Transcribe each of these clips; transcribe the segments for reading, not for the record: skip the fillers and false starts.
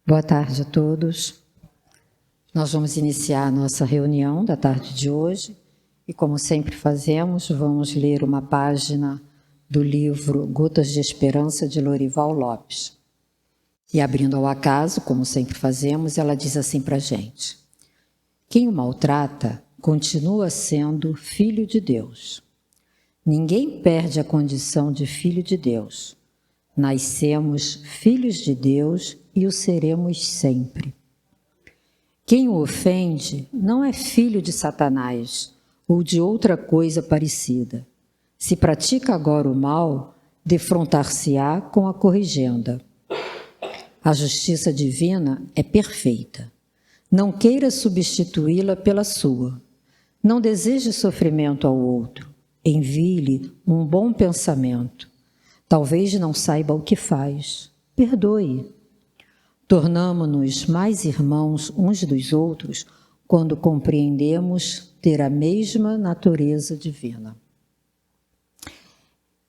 Boa tarde a todos. Nós vamos iniciar a nossa reunião da tarde de hoje e, como sempre fazemos, vamos ler uma página do livro Gotas de Esperança, de Lorival Lopes. E abrindo ao acaso, como sempre fazemos, ela diz assim para a gente: quem o maltrata continua sendo filho de Deus. Ninguém perde a condição de filho de Deus. Nascemos filhos de Deus e o seremos sempre. Quem o ofende não é filho de Satanás ou de outra coisa parecida. Se pratica agora o mal, defrontar-se-á com a corrigenda. A justiça divina é perfeita. Não queira substituí-la pela sua. Não deseje sofrimento ao outro. Envie-lhe um bom pensamento. Talvez não saiba o que faz. Perdoe. Tornamo-nos mais irmãos uns dos outros quando compreendemos ter a mesma natureza divina.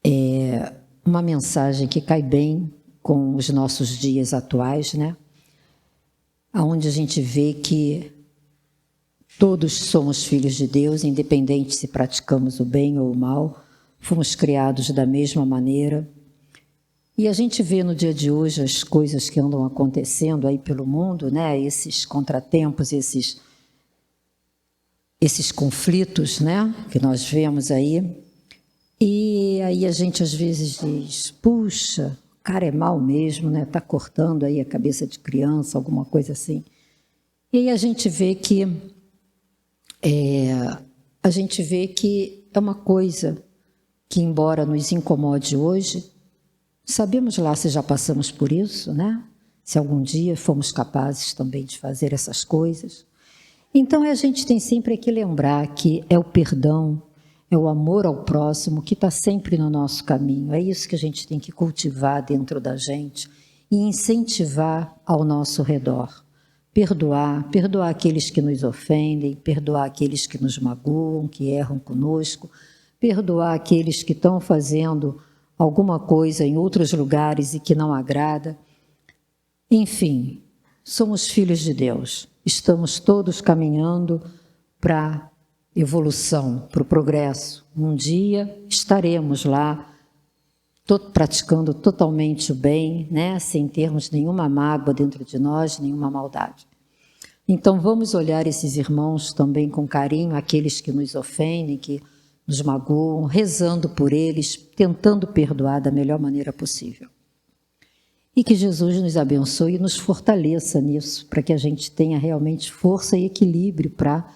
É uma mensagem que cai bem com os nossos dias atuais, né? Onde a gente vê que todos somos filhos de Deus, independente se praticamos o bem ou o mal, fomos criados da mesma maneira. E a gente vê no dia de hoje as coisas que andam acontecendo aí pelo mundo, né? Esses contratempos, esses conflitos, né? Que nós vemos aí. E aí a gente às vezes diz, puxa, o cara é mau mesmo, né? Está cortando aí a cabeça de criança, alguma coisa assim. E aí a gente vê que é uma coisa que, embora nos incomode hoje, sabemos lá se já passamos por isso, né? Se algum dia fomos capazes também de fazer essas coisas. Então, a gente tem sempre que lembrar que é o perdão, é o amor ao próximo que está sempre no nosso caminho. É isso que a gente tem que cultivar dentro da gente e incentivar ao nosso redor. Perdoar aqueles que nos ofendem, perdoar aqueles que nos magoam, que erram conosco, perdoar aqueles que estão fazendo alguma coisa em outros lugares e que não agrada. Enfim, somos filhos de Deus. Estamos todos caminhando para a evolução, para o progresso. Um dia estaremos lá praticando totalmente o bem, né? Sem termos nenhuma mágoa dentro de nós, nenhuma maldade. Então vamos olhar esses irmãos também com carinho, aqueles que nos ofendem, que nos magoam, rezando por eles, tentando perdoar da melhor maneira possível. E que Jesus nos abençoe e nos fortaleça nisso, para que a gente tenha realmente força e equilíbrio para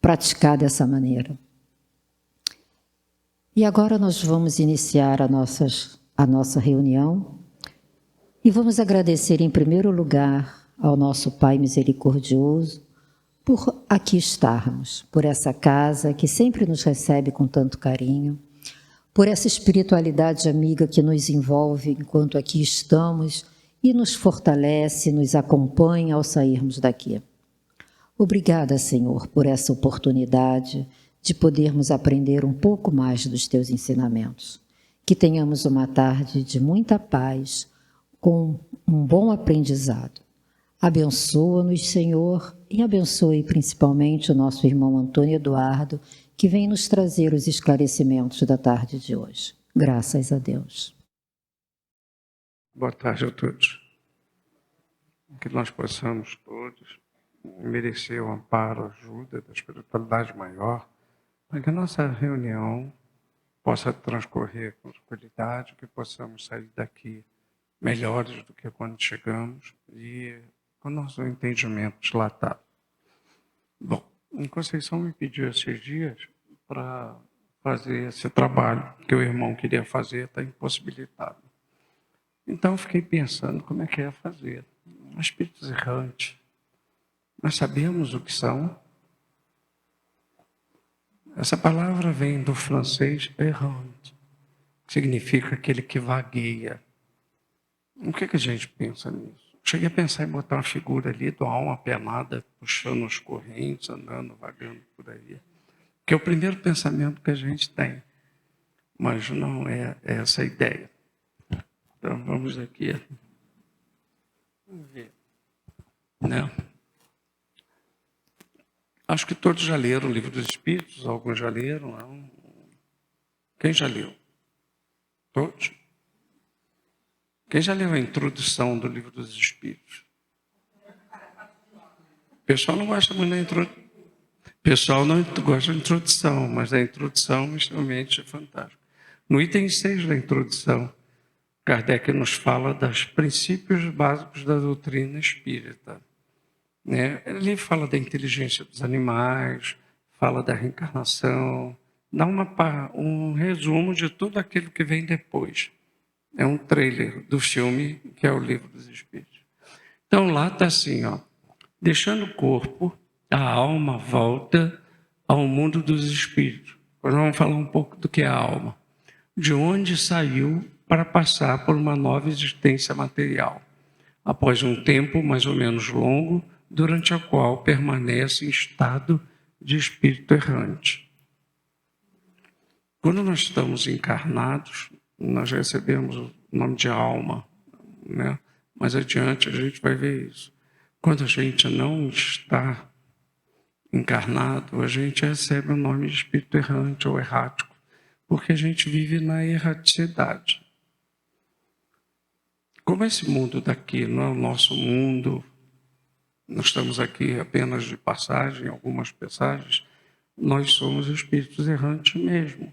praticar dessa maneira. E agora nós vamos iniciar a nossa reunião e vamos agradecer em primeiro lugar ao nosso Pai misericordioso, por aqui estarmos, por essa casa que sempre nos recebe com tanto carinho, por essa espiritualidade amiga que nos envolve enquanto aqui estamos e nos fortalece, nos acompanha ao sairmos daqui. Obrigada, Senhor, por essa oportunidade de podermos aprender um pouco mais dos Teus ensinamentos. Que tenhamos uma tarde de muita paz, com um bom aprendizado. Abençoa-nos, Senhor, e abençoe principalmente o nosso irmão Antônio Eduardo, que vem nos trazer os esclarecimentos da tarde de hoje. Graças a Deus. Boa tarde a todos. Que nós possamos todos merecer o amparo, a ajuda da espiritualidade maior, para que a nossa reunião possa transcorrer com tranquilidade, que possamos sair daqui melhores do que quando chegamos e com o nosso entendimento dilatado. Bom, a Conceição me pediu esses dias para fazer esse trabalho que o irmão queria fazer, está impossibilitado. Então, eu fiquei pensando como é que ia fazer. Espíritos errantes, nós sabemos o que são. Essa palavra vem do francês errante, que significa aquele que vagueia. O que a gente pensa nisso? Cheguei a pensar em botar uma figura ali do alma penada, puxando as correntes, andando, vagando por aí. Que é o primeiro pensamento que a gente tem. Mas não é essa a ideia. Então, vamos aqui. Vamos ver. né? Acho que todos já leram o Livro dos Espíritos, alguns já leram. Não? Quem já leu? Todos? Quem já leu a introdução do Livro dos Espíritos? O pessoal não gosta muito da introdução. O pessoal não gosta da introdução, mas a introdução realmente é fantástica. No item 6 da introdução, Kardec nos fala dos princípios básicos da doutrina espírita. Né? Ele fala da inteligência dos animais, fala da reencarnação, dá um resumo de tudo aquilo que vem depois. É um trailer do filme que é o Livro dos Espíritos. Então lá está assim, ó, deixando o corpo, a alma volta ao mundo dos espíritos. Agora vamos falar um pouco do que é a alma. De onde saiu para passar por uma nova existência material, após um tempo mais ou menos longo, durante o qual permanece em estado de espírito errante. Quando nós estamos encarnados, nós recebemos o nome de alma, né? Mais adiante a gente vai ver isso. Quando a gente não está encarnado, a gente recebe o nome de espírito errante ou errático, porque a gente vive na erraticidade. Como esse mundo daqui não é o nosso mundo, nós estamos aqui apenas de passagem, algumas passagens, nós somos espíritos errantes mesmo.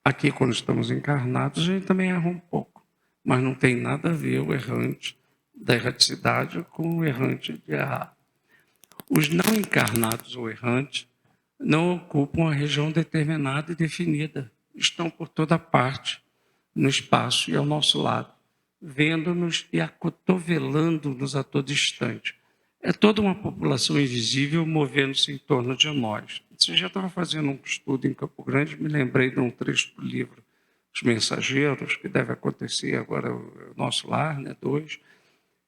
Aqui, quando estamos encarnados, a gente também erra um pouco, mas não tem nada a ver o errante da erraticidade com o errante de errar. Os não encarnados ou errantes não ocupam a região determinada e definida, estão por toda parte, no espaço e ao nosso lado, vendo-nos e acotovelando-nos a todo instante. É toda uma população invisível movendo-se em torno de nós. Você já estava fazendo um estudo em Campo Grande, me lembrei de um trecho do livro Os Mensageiros, que deve acontecer agora no nosso lar, né, 2,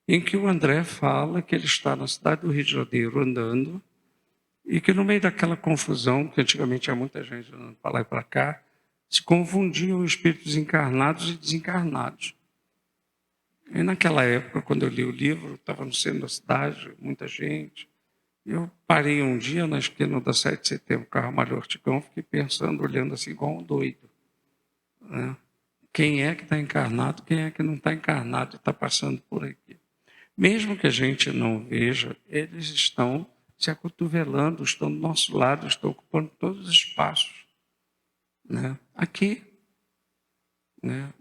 em que o André fala que ele está na cidade do Rio de Janeiro andando e que no meio daquela confusão, que antigamente tinha muita gente andando para lá e para cá, se confundiam espíritos encarnados e desencarnados. E naquela época, quando eu li o livro, estava no centro da cidade, muita gente. Eu parei um dia na esquina da 7 de setembro, Carramalho Ortigão, fiquei pensando, olhando assim, igual um doido. Né? Quem é que está encarnado, quem é que não está encarnado e está passando por aqui? Mesmo que a gente não veja, eles estão se acotovelando, estão do nosso lado, estão ocupando todos os espaços. Né? Aqui, né?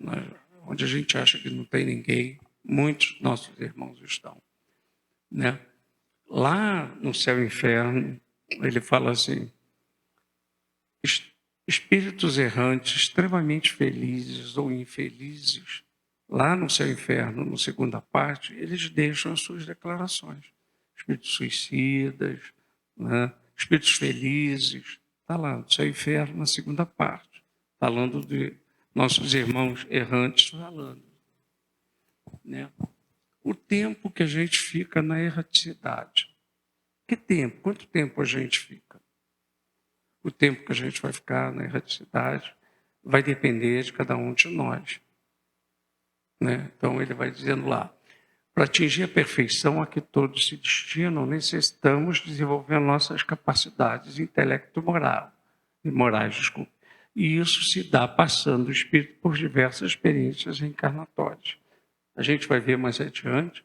Onde a gente acha que não tem ninguém, muitos nossos irmãos estão. Né? Lá no céu e inferno, ele fala assim, espíritos errantes, extremamente felizes ou infelizes, lá no céu e inferno, na segunda parte, eles deixam as suas declarações. Espíritos suicidas, né? Espíritos felizes, está lá no céu e inferno, na segunda parte, falando de nossos irmãos errantes falando. Né? O tempo que a gente fica na erraticidade. Que tempo? Quanto tempo a gente fica? O tempo que a gente vai ficar na erraticidade vai depender de cada um de nós. Né? Então ele vai dizendo lá, para atingir a perfeição a que todos se destinam, necessitamos desenvolver nossas capacidades intelecto-morais, desculpe. E isso se dá passando o espírito por diversas experiências reencarnatórias. A gente vai ver mais adiante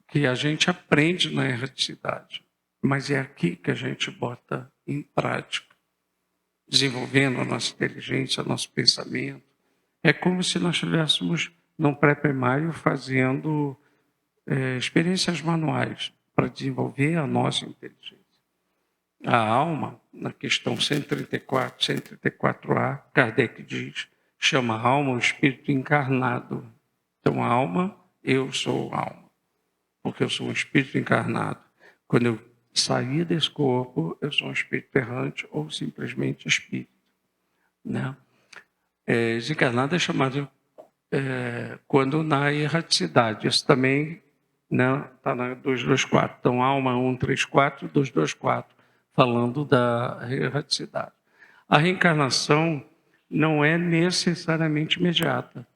que a gente aprende na erraticidade, mas é aqui que a gente bota em prática, desenvolvendo a nossa inteligência, nosso pensamento. É como se nós estivéssemos num pré-primário fazendo experiências manuais para desenvolver a nossa inteligência. A alma, na questão 134, 134A, Kardec diz, chama a alma o espírito encarnado. Então, a alma, eu sou alma, porque eu sou um espírito encarnado. Quando eu sair desse corpo, eu sou um espírito errante ou simplesmente espírito. Né? Desencarnado é chamado quando na erraticidade. Isso também está na 224. Então, alma 134, 224, falando da erraticidade. A reencarnação não é necessariamente imediata.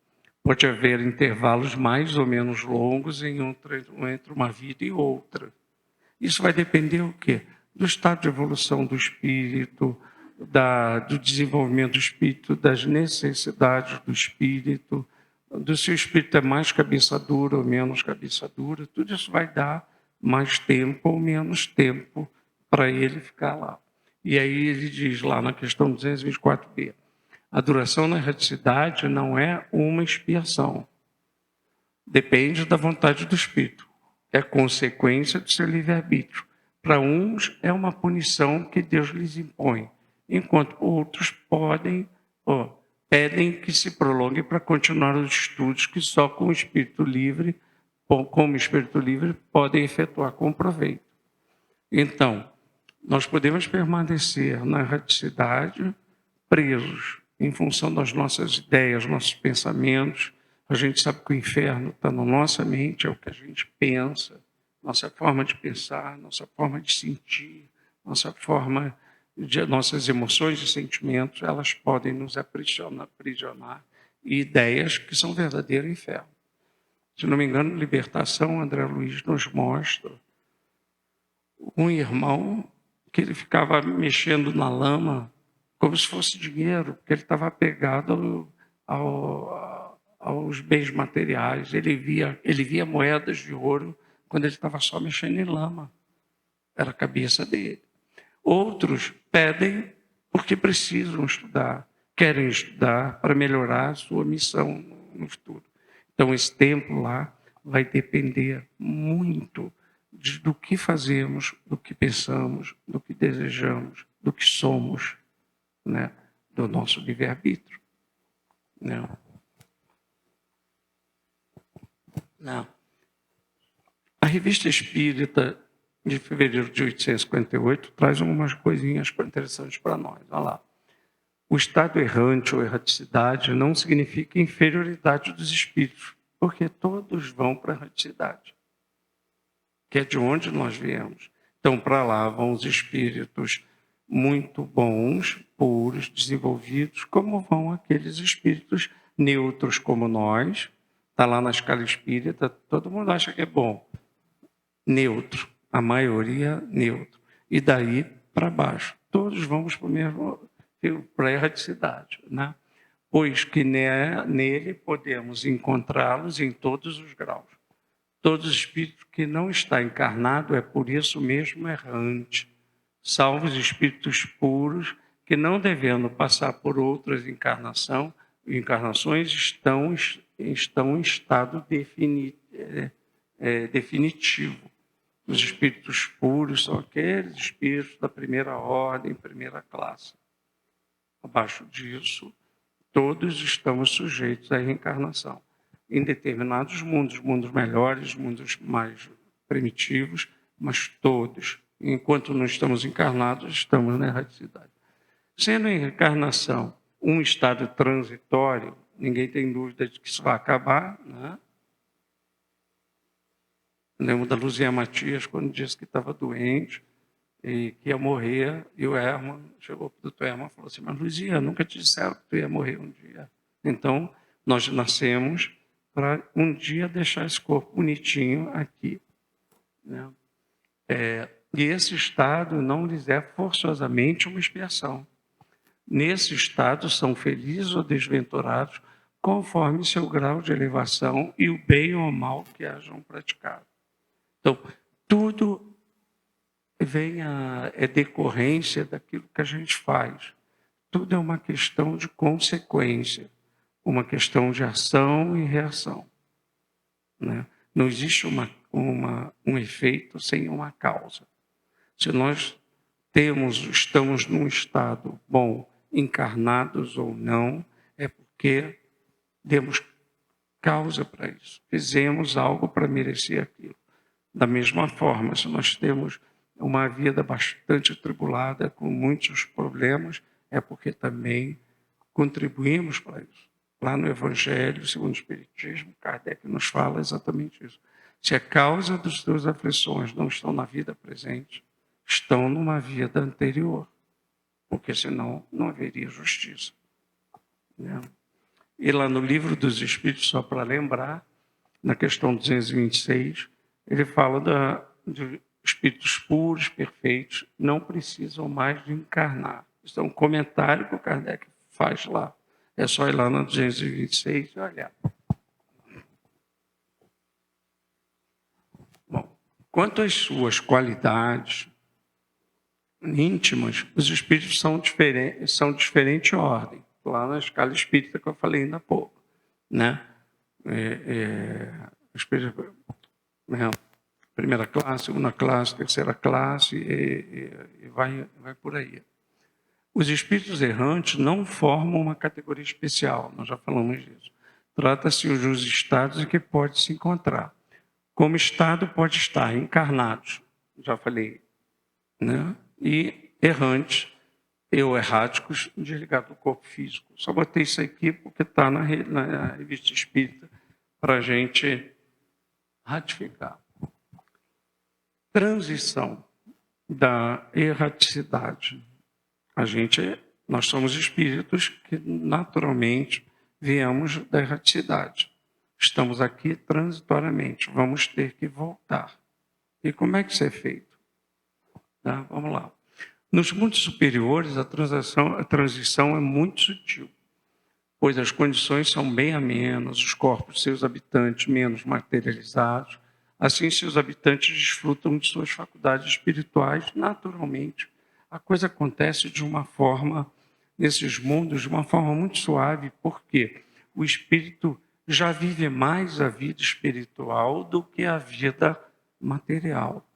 Pode haver intervalos mais ou menos longos entre uma vida e outra. Isso vai depender o quê? Do estado de evolução do espírito, do desenvolvimento do espírito, das necessidades do espírito, do se o espírito é mais cabeça dura ou menos cabeça dura. Tudo isso vai dar mais tempo ou menos tempo para ele ficar lá. E aí ele diz lá na questão 224b, a duração na erraticidade não é uma expiação. Depende da vontade do espírito. É consequência do seu livre-arbítrio. Para uns é uma punição que Deus lhes impõe, enquanto outros pedem que se prolongue para continuar os estudos que só com o espírito livre, como espírito livre, podem efetuar com proveito. Então, nós podemos permanecer na erraticidade presos em função das nossas ideias, nossos pensamentos. A gente sabe que o inferno está na nossa mente, é o que a gente pensa, nossa forma de pensar, nossa forma de sentir, nossas emoções e sentimentos, elas podem nos aprisionar e ideias que são verdadeiro inferno. Se não me engano, Libertação, André Luiz nos mostra um irmão que ele ficava mexendo na lama como se fosse dinheiro, porque ele estava apegado aos bens materiais. Ele via moedas de ouro quando ele estava só mexendo em lama. Era a cabeça dele. Outros pedem porque precisam estudar, querem estudar para melhorar a sua missão no futuro. Então, esse tempo lá vai depender muito do que fazemos, do que pensamos, do que desejamos, do que somos, né? Do nosso livre-arbítrio. Não. A Revista Espírita, de fevereiro de 1858, traz algumas coisinhas interessantes para nós. Olha lá. O estado errante ou erraticidade não significa inferioridade dos espíritos, porque todos vão para a erraticidade, que é de onde nós viemos. Então, para lá vão os espíritos muito bons, puros, desenvolvidos, como vão aqueles espíritos neutros como nós. Está lá na escala espírita, todo mundo acha que é bom. Neutro, a maioria neutro. E daí para baixo. Todos vamos para o mesmo, para a erraticidade, né? Pois que nele podemos encontrá-los em todos os graus. Todo espírito que não está encarnado é por isso mesmo errante, salvo os espíritos puros que, não devendo passar por outras encarnações, estão em estado definitivo. Os espíritos puros são aqueles espíritos da primeira ordem, primeira classe. Abaixo disso, todos estamos sujeitos à reencarnação. Em determinados mundos melhores, mundos mais primitivos, mas todos, enquanto não estamos encarnados, estamos na erraticidade. Sendo a reencarnação um estado transitório, ninguém tem dúvida de que isso vai acabar, né? Lembro da Luzia Matias, quando disse que estava doente e que ia morrer, e o Herman chegou para o doutor Herman e falou assim, mas Luzia, nunca te disseram que tu ia morrer um dia. Então, nós nascemos para um dia deixar esse corpo bonitinho aqui, né? E esse estado não lhes é forçosamente uma expiação. Nesse estado são felizes ou desventurados, conforme seu grau de elevação e o bem ou mal que hajam praticado. Então, tudo é decorrência daquilo que a gente faz. Tudo é uma questão de consequência, uma questão de ação e reação, né? Não existe um efeito sem uma causa. Se nós estamos num estado bom, encarnados ou não, é porque demos causa para isso. Fizemos algo para merecer aquilo. Da mesma forma, se nós temos uma vida bastante atribulada, com muitos problemas, é porque também contribuímos para isso. Lá no Evangelho, segundo o Espiritismo, Kardec nos fala exatamente isso. Se a causa das suas aflições não estão na vida presente, estão numa vida anterior, porque senão não haveria justiça, né? E lá no Livro dos Espíritos, só para lembrar, na questão 226, ele fala de espíritos puros, perfeitos, não precisam mais de encarnar. Isso é um comentário que o Kardec faz lá. É só ir lá na 226 e olhar. Bom, quanto às suas qualidades íntimas, os espíritos são de diferente ordem, lá na escala espírita que eu falei ainda há pouco, né? Espírito, né? Primeira classe, segunda classe, terceira classe, e vai por aí. Os espíritos errantes não formam uma categoria especial, nós já falamos disso. Trata-se dos estados em que pode se encontrar. Como estado pode estar encarnados, já falei, né? E errantes ou erráticos, desligados do corpo físico. Só botei isso aqui porque está na Revista Espírita para a gente ratificar. Transição da erraticidade. Nós somos espíritos que naturalmente viemos da erraticidade. Estamos aqui transitoriamente, vamos ter que voltar. E como é que isso é feito? Tá? Vamos lá. Nos mundos superiores, a transição é muito sutil, pois as condições são bem amenas, os corpos de seus habitantes menos materializados. Assim, seus habitantes desfrutam de suas faculdades espirituais naturalmente. A coisa acontece de uma forma, nesses mundos, de uma forma muito suave, porque o espírito já vive mais a vida espiritual do que a vida material.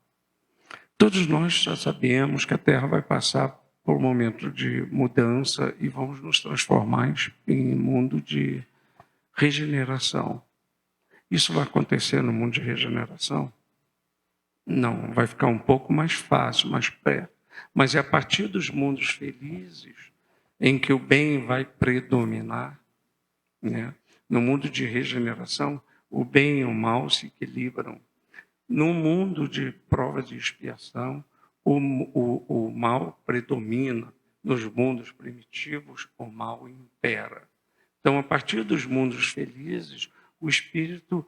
Todos nós já sabemos que a Terra vai passar por um momento de mudança e vamos nos transformar em mundo de regeneração. Isso vai acontecer no mundo de regeneração? Não, vai ficar um pouco mais fácil, mais perto. Mas é a partir dos mundos felizes em que o bem vai predominar, né? No mundo de regeneração, o bem e o mal se equilibram. No mundo de provas de expiação, o mal predomina. Nos mundos primitivos, o mal impera. Então, a partir dos mundos felizes, o espírito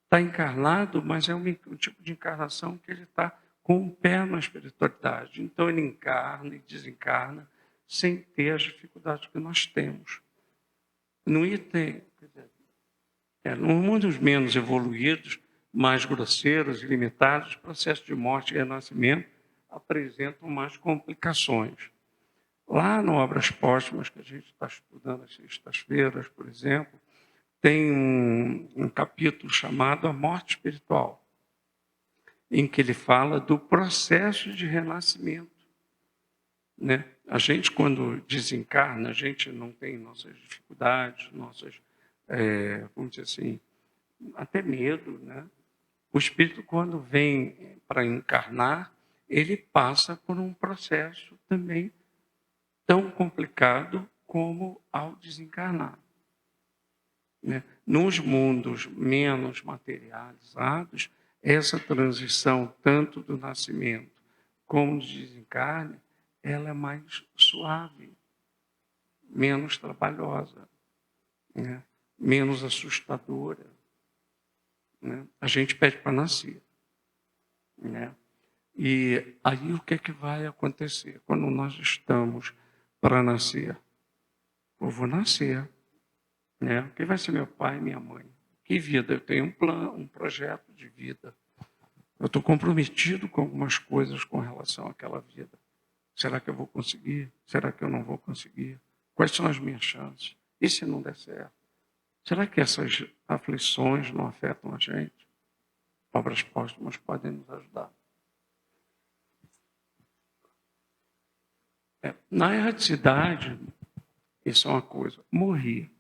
está encarnado, mas é um tipo de encarnação que ele está com o pé na espiritualidade. Então, ele encarna e desencarna sem ter as dificuldades que nós temos. No item, nos mundos menos evoluídos, mais grosseiros e limitados, os processos de morte e renascimento apresentam mais complicações. Lá no Obras Póstumas, que a gente está estudando às sextas-feiras, por exemplo, tem um capítulo chamado A Morte Espiritual, em que ele fala do processo de renascimento. Né? A gente, quando desencarna, a gente não tem nossas dificuldades, vamos dizer assim, até medo, né? O espírito, quando vem para encarnar, ele passa por um processo também tão complicado como ao desencarnar. Né? Nos mundos menos materializados, essa transição, tanto do nascimento como do desencarne, ela é mais suave, menos trabalhosa, né? Menos assustadora. Né? A gente pede para nascer. Né? E aí o que é que vai acontecer? Quando nós estamos para nascer? Eu vou nascer. Né? Quem vai ser meu pai e minha mãe? Que vida? Eu tenho um plano, um projeto de vida. Eu estou comprometido com algumas coisas com relação àquela vida. Será que eu vou conseguir? Será que eu não vou conseguir? Quais são as minhas chances? E se não der certo? Será que essas aflições não afetam a gente? Obras póstumas podem nos ajudar. Na erraticidade, isso é uma coisa. Morri.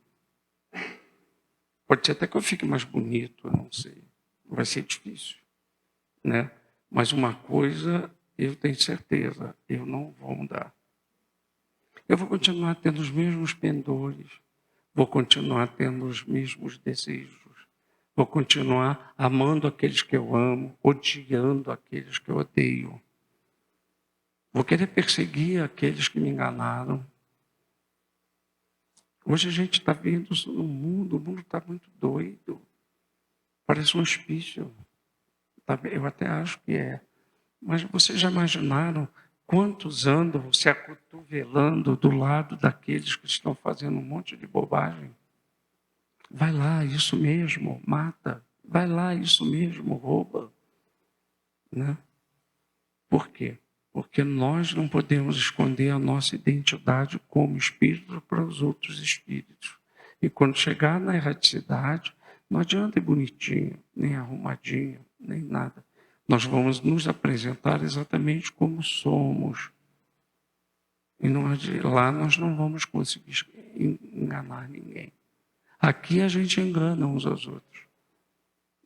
Pode ser até que eu fique mais bonito, eu não sei. Vai ser difícil. Né? Mas uma coisa eu tenho certeza, eu não vou mudar. Eu vou continuar tendo os mesmos pendores, vou continuar tendo os mesmos desejos, vou continuar amando aqueles que eu amo, odiando aqueles que eu odeio. Vou querer perseguir aqueles que me enganaram. Hoje a gente está vendo no mundo, o mundo está muito doido. Parece um hospício. Eu até acho que é. Mas vocês já imaginaram quantos andam se acotovelando do lado daqueles que estão fazendo um monte de bobagem? Vai lá, isso mesmo, mata. Vai lá, isso mesmo, rouba. Né? Por quê? Porque nós não podemos esconder a nossa identidade como espírito para os outros espíritos. E quando chegar na erraticidade, não adianta ir bonitinho, nem arrumadinho, nem nada. Nós vamos nos apresentar exatamente como somos. E lá nós não vamos conseguir enganar ninguém. Aqui a gente engana uns aos outros.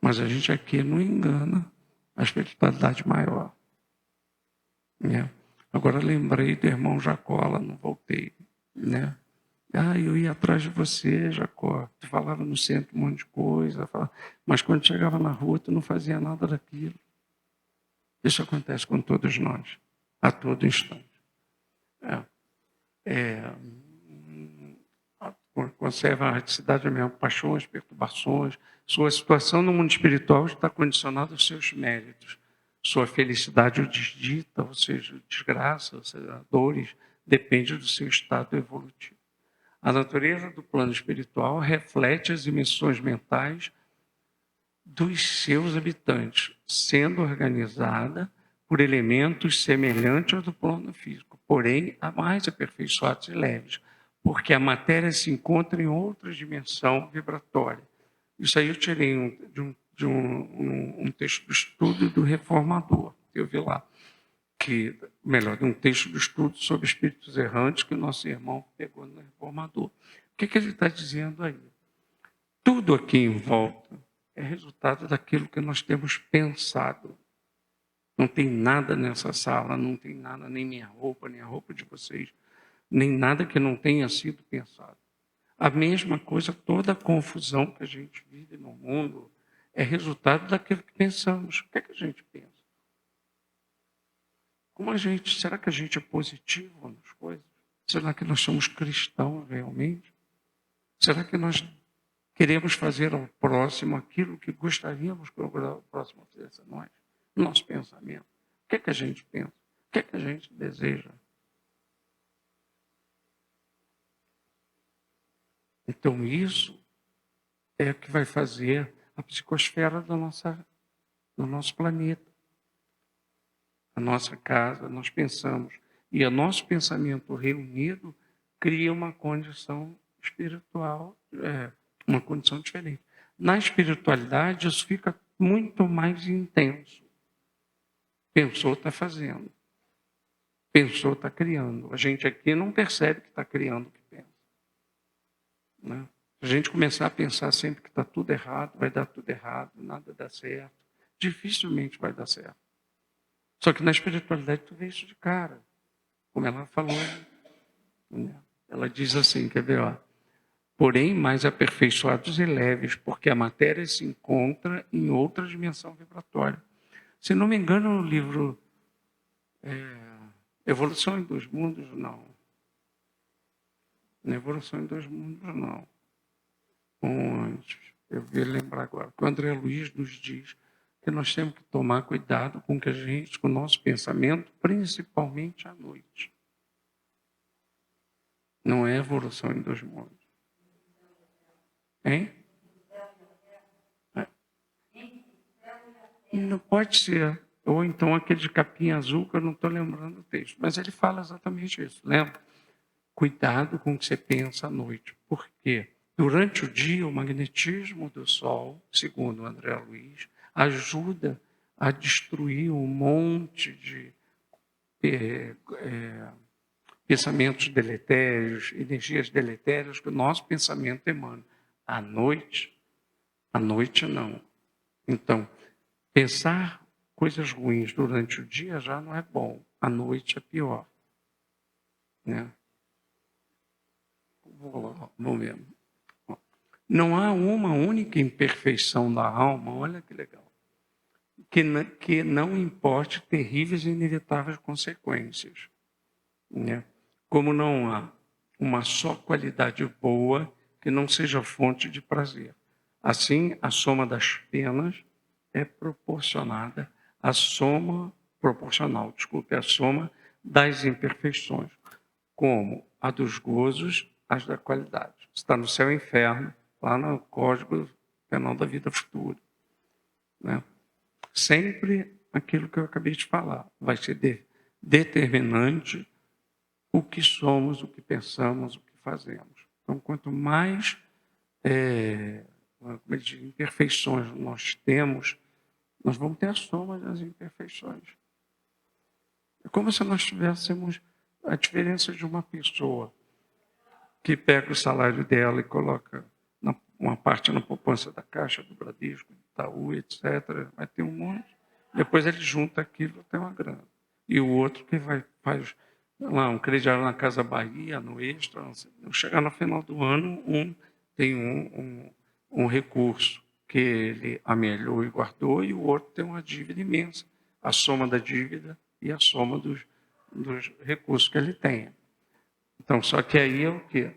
Mas a gente aqui não engana a espiritualidade maior. Né? Agora lembrei do irmão Jacó, lá não voltei. Né? Eu ia atrás de você, Jacó. Tu falava no centro um monte de coisa, mas quando chegava na rua, tu não fazia nada daquilo. Isso acontece com todos nós, a todo instante. Conserva a erraticidade mesmo, paixões, perturbações. Sua situação no mundo espiritual está condicionada aos seus méritos. Sua felicidade o desdita, ou seja, desgraça, ou seja, dores, depende do seu estado evolutivo. A natureza do plano espiritual reflete as dimensões mentais dos seus habitantes, sendo organizada por elementos semelhantes ao do plano físico, porém, a mais aperfeiçoados e leves, porque a matéria se encontra em outra dimensão vibratória. Isso aí eu tirei de um texto do estudo do Reformador, que eu vi lá, de um texto do estudo sobre espíritos errantes que o nosso irmão pegou no Reformador. O que ele está dizendo aí? Tudo aqui em volta é resultado daquilo que nós temos pensado. Não tem nada nessa sala, não tem nada, nem minha roupa, nem a roupa de vocês, nem nada que não tenha sido pensado. A mesma coisa, toda a confusão que a gente vive no mundo é resultado daquilo que pensamos. O que é que a gente pensa? Será que a gente é positivo nas coisas? Será que nós somos cristãos realmente? Será que nós queremos fazer ao próximo aquilo que gostaríamos que o próximo fizesse a nós? Nosso pensamento. O que é que a gente pensa? O que é que a gente deseja? Então, isso é o que vai fazer a psicosfera do nosso planeta, a nossa casa. Nós pensamos. E o nosso pensamento reunido cria uma condição espiritual, uma condição diferente. Na espiritualidade, isso fica muito mais intenso. Pensou, está fazendo. Pensou, está criando. A gente aqui não percebe que está criando o que pensa. Né? Se a gente começar a pensar sempre que está tudo errado, vai dar tudo errado, nada dá certo, dificilmente vai dar certo. Só que na espiritualidade tu vê isso de cara. Como ela falou, né? Ela diz assim, quer ver, ó? Porém, mais aperfeiçoados e leves, porque a matéria se encontra em outra dimensão vibratória. Se não me engano, no livro Evolução em Dois Mundos, não. Evolução em Dois Mundos, não. Antes, eu vou lembrar agora, que o André Luiz nos diz que nós temos que tomar cuidado com o nosso pensamento, principalmente à noite. Não é evolução em dois mundos. Hein? Não pode ser. Ou então aquele de capinha azul, que eu não estou lembrando o texto. Mas ele fala exatamente isso, lembra? Cuidado com o que você pensa à noite. Por quê? Durante o dia, o magnetismo do Sol, segundo o André Luiz, ajuda a destruir um monte de pensamentos deletérios, energias deletérias que o nosso pensamento emana. À noite não. Então, pensar coisas ruins durante o dia já não é bom. À noite é pior. Né? Vamos ver. Não há uma única imperfeição da alma, olha que legal, que não importe terríveis e inevitáveis consequências. Né? Como não há uma só qualidade boa que não seja fonte de prazer. Assim, a soma das penas é proporcionada à soma proporcional, desculpe, à soma das imperfeições, como a dos gozos, as da qualidade. Está no céu e inferno, lá no Código Penal da Vida Futura, né? Sempre aquilo que eu acabei de falar vai ser determinante o que somos, o que pensamos, o que fazemos. Então, quanto mais imperfeições nós temos, nós vamos ter a soma das imperfeições. É como se nós tivéssemos a diferença de uma pessoa que pega o salário dela e coloca uma parte na poupança da Caixa, do Bradesco, do Itaú, etc. Vai ter um monte. Depois ele junta aquilo, tem uma grana. E o outro que faz lá, um crediário na Casa Bahia, no Extra, chegar no final do ano, tem um recurso que ele amelhou e guardou, e o outro tem uma dívida imensa. A soma da dívida e a soma dos recursos que ele tem. Então, só que aí é o quê?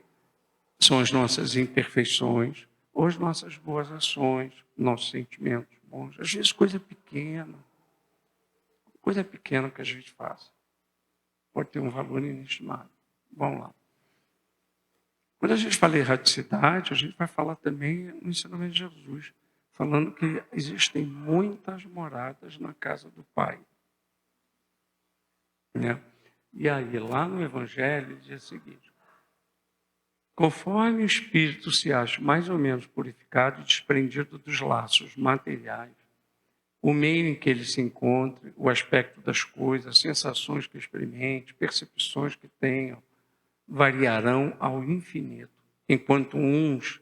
São as nossas imperfeições, ou as nossas boas ações, nossos sentimentos bons. Às vezes, coisa pequena que a gente faça, pode ter um valor inestimável. Vamos lá. Quando a gente fala em erraticidade, a gente vai falar também no ensinamento de Jesus, falando que existem muitas moradas na casa do Pai, né? E aí, lá no Evangelho, diz o seguinte: conforme o espírito se acha mais ou menos purificado e desprendido dos laços materiais, o meio em que ele se encontre, o aspecto das coisas, sensações que experimente, percepções que tenham, variarão ao infinito, enquanto uns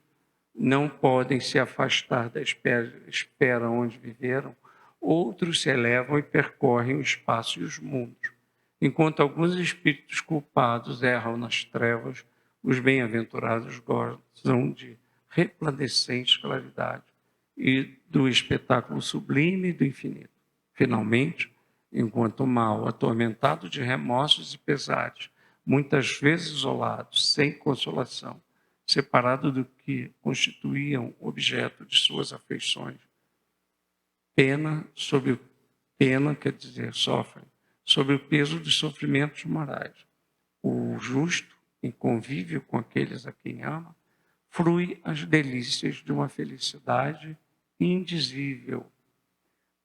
não podem se afastar da esfera onde viveram, outros se elevam e percorrem o espaço e os mundos. Enquanto alguns espíritos culpados erram nas trevas, os bem-aventurados gozam de resplandecente claridade e do espetáculo sublime do infinito. Finalmente, enquanto o mal, atormentado de remorsos e pesares, muitas vezes isolado, sem consolação, separado do que constituíam objeto de suas afeições, sofrem sob o peso dos sofrimentos morais. O justo, em convívio com aqueles a quem ama, frui as delícias de uma felicidade indizível.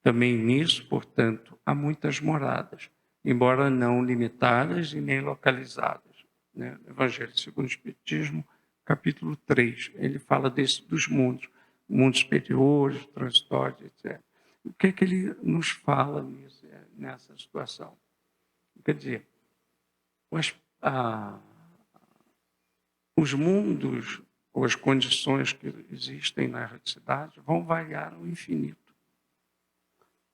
Também nisso, portanto, há muitas moradas, embora não limitadas e nem localizadas, né? Evangelho segundo o Espiritismo, capítulo 3, ele fala dos mundos, mundos superiores, transitórios, etc. O que é que ele nos fala nessa situação? Quer dizer, os mundos ou as condições que existem na erraticidade vão variar ao infinito.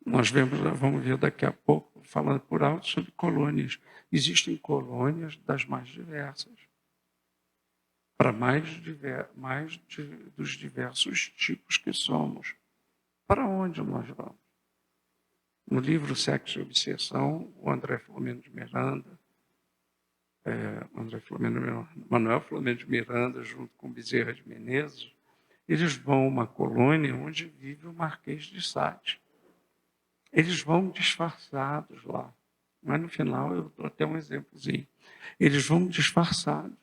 Nós vamos ver daqui a pouco, falando por alto, sobre colônias. Existem colônias das mais diversas, para dos diversos tipos que somos. Para onde nós vamos? No livro Sexo e Obsessão, o Manuel Filomeno de Miranda, junto com Bezerra de Menezes, eles vão a uma colônia onde vive o Marquês de Sade. Eles vão disfarçados lá. Mas no final eu dou até um exemplozinho. Eles vão disfarçados.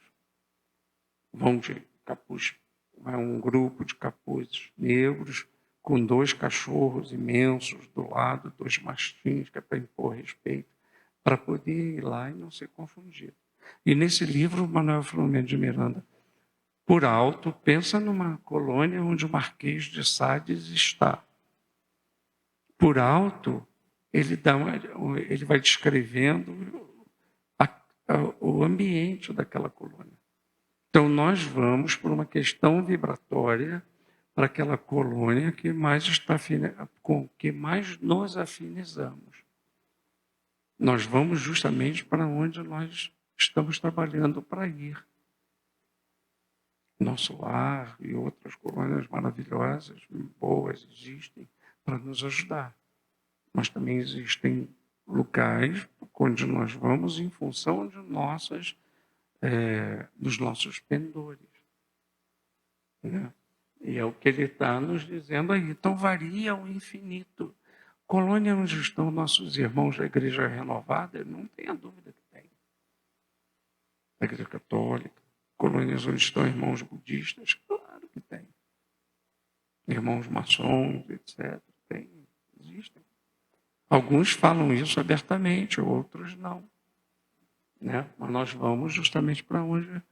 Vão de capuz, vai um grupo de capuzes negros com 2 cachorros imensos do lado, 2 mastins, que é para impor respeito, para poder ir lá e não ser confundido. E nesse livro, Manuel Filomeno de Miranda, por alto, pensa numa colônia onde o Marquês de Sades está. Por alto, ele vai descrevendo o ambiente daquela colônia. Então, nós vamos por uma questão vibratória para aquela colônia com que mais nos afinizamos. Nós vamos justamente para onde nós estamos trabalhando para ir. Nosso lar e outras colônias maravilhosas, boas, existem para nos ajudar. Mas também existem lugares onde nós vamos em função de nossas dos nossos pendores. Né? E é o que ele está nos dizendo aí. Então, varia ao infinito. Colônia onde estão nossos irmãos da Igreja Renovada, não tenha dúvida que tem. Da Igreja Católica. Colônias onde estão irmãos budistas, claro que tem. Irmãos maçons, etc. Tem, existem. Alguns falam isso abertamente, outros não. Né? Mas nós vamos justamente para onde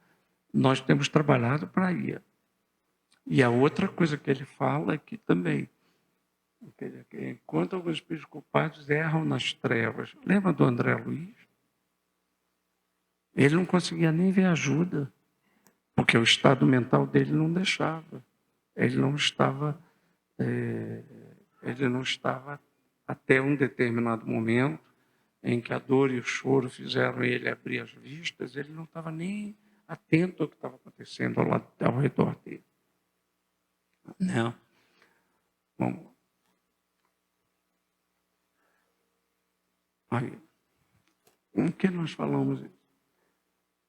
nós temos trabalhado para ir. E a outra coisa que ele fala é que também, enquanto alguns espíritos culpados erram nas trevas, lembra do André Luiz? Ele não conseguia nem ver ajuda, porque o estado mental dele não deixava. Ele não estava até um determinado momento em que a dor e o choro fizeram ele abrir as vistas, ele não estava nem atento ao que estava acontecendo ao redor dele. Não. Bom, aí, o que nós falamos?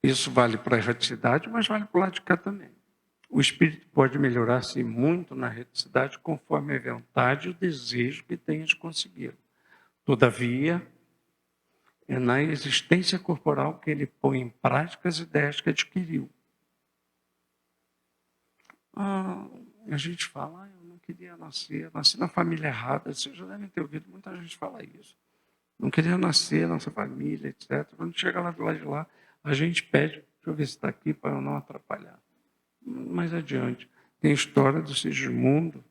Isso vale para a erraticidade, mas vale para o lado de cá também. O espírito pode melhorar-se muito na erraticidade conforme a vontade e o desejo que tenha de conseguir. Todavia, é na existência corporal que ele põe em prática as ideias que adquiriu. A gente fala, eu não queria nascer, nasci na família errada. Vocês já devem ter ouvido muita gente falar isso. Não queria nascer nessa família, etc. Quando chega lá do lado de lá, a gente pede, deixa eu ver se está aqui para eu não atrapalhar. Mais adiante, tem a história do Sigismundo,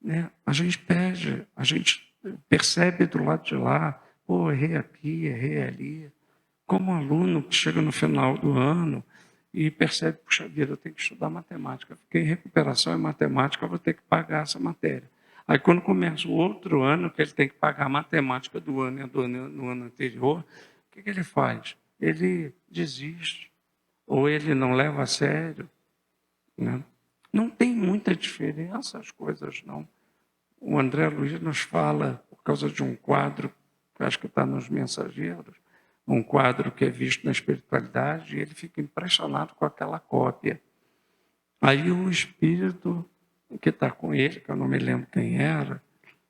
né? A gente pede, a gente percebe do lado de lá, pô, errei aqui, errei ali. Como um aluno que chega no final do ano e percebe, puxa vida, eu tenho que estudar matemática. Fiquei em recuperação em matemática, eu vou ter que pagar essa matéria. Aí quando começa o outro ano, que ele tem que pagar a matemática do ano no ano anterior, o que ele faz? Ele desiste, ou ele não leva a sério. Né? Não tem muita diferença as coisas, não. O André Luiz nos fala, por causa de um quadro, que acho que está nos Mensageiros, um quadro que é visto na espiritualidade, e ele fica impressionado com aquela cópia. Aí o espírito que está com ele, que eu não me lembro quem era,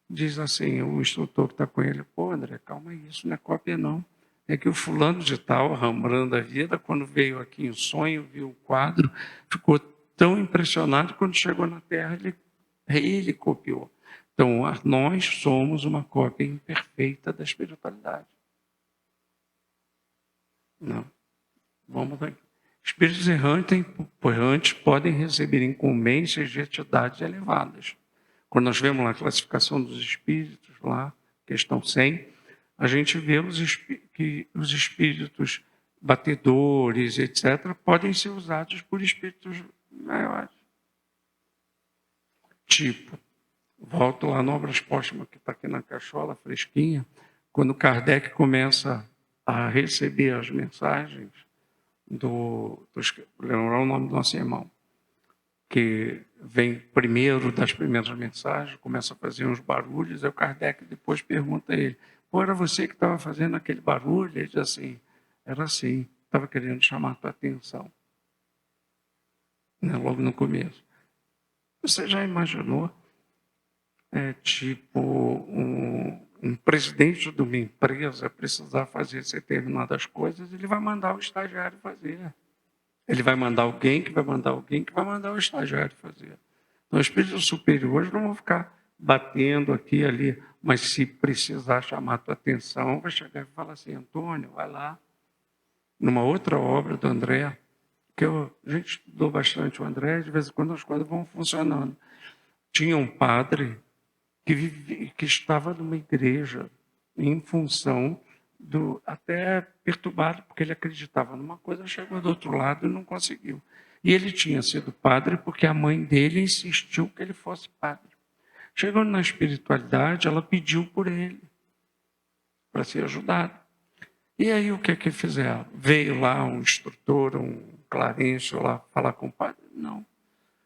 diz assim, o instrutor que está com ele, pô, André, calma aí, isso não é cópia não. É que o fulano de tal, rambrando a vida, quando veio aqui em sonho, viu o quadro, ficou tão impressionado, quando chegou na Terra, ele copiou. Então, nós somos uma cópia imperfeita da espiritualidade. Não. Vamos aqui. Espíritos errantes podem receber incumbências de entidades elevadas. Quando nós vemos lá a classificação dos espíritos, lá, questão 100, a gente vê que os espíritos batedores, etc., podem ser usados por espíritos maiores. Tipo, volto lá no Obras Póstumas, que está aqui na cachola, fresquinha, quando Kardec começa a receber as mensagens lembrar o nome do nosso irmão, que vem primeiro das primeiras mensagens, começa a fazer uns barulhos, aí o Kardec depois pergunta a ele, pô, era você que estava fazendo aquele barulho? Ele diz assim, era assim, estava querendo chamar a tua atenção. Né, logo no começo. Você já imaginou, tipo, um presidente de uma empresa precisar fazer determinadas coisas, ele vai mandar o estagiário fazer. Ele vai mandar alguém que vai mandar alguém que vai mandar o estagiário fazer. Então, os espíritos superiores não vão ficar batendo aqui e ali, mas se precisar chamar a tua atenção, vai chegar e falar assim, Antônio, vai lá. Numa outra obra do André, que a gente estudou bastante o André, de vez em quando as coisas vão funcionando. Tinha um padre que estava numa igreja em função até perturbado, porque ele acreditava numa coisa, chegou do outro lado e não conseguiu. E ele tinha sido padre porque a mãe dele insistiu que ele fosse padre. Chegando na espiritualidade, ela pediu por ele, para ser ajudado. E aí o que fizeram? Veio lá um instrutor, um Clarencio lá falar com o padre? Não.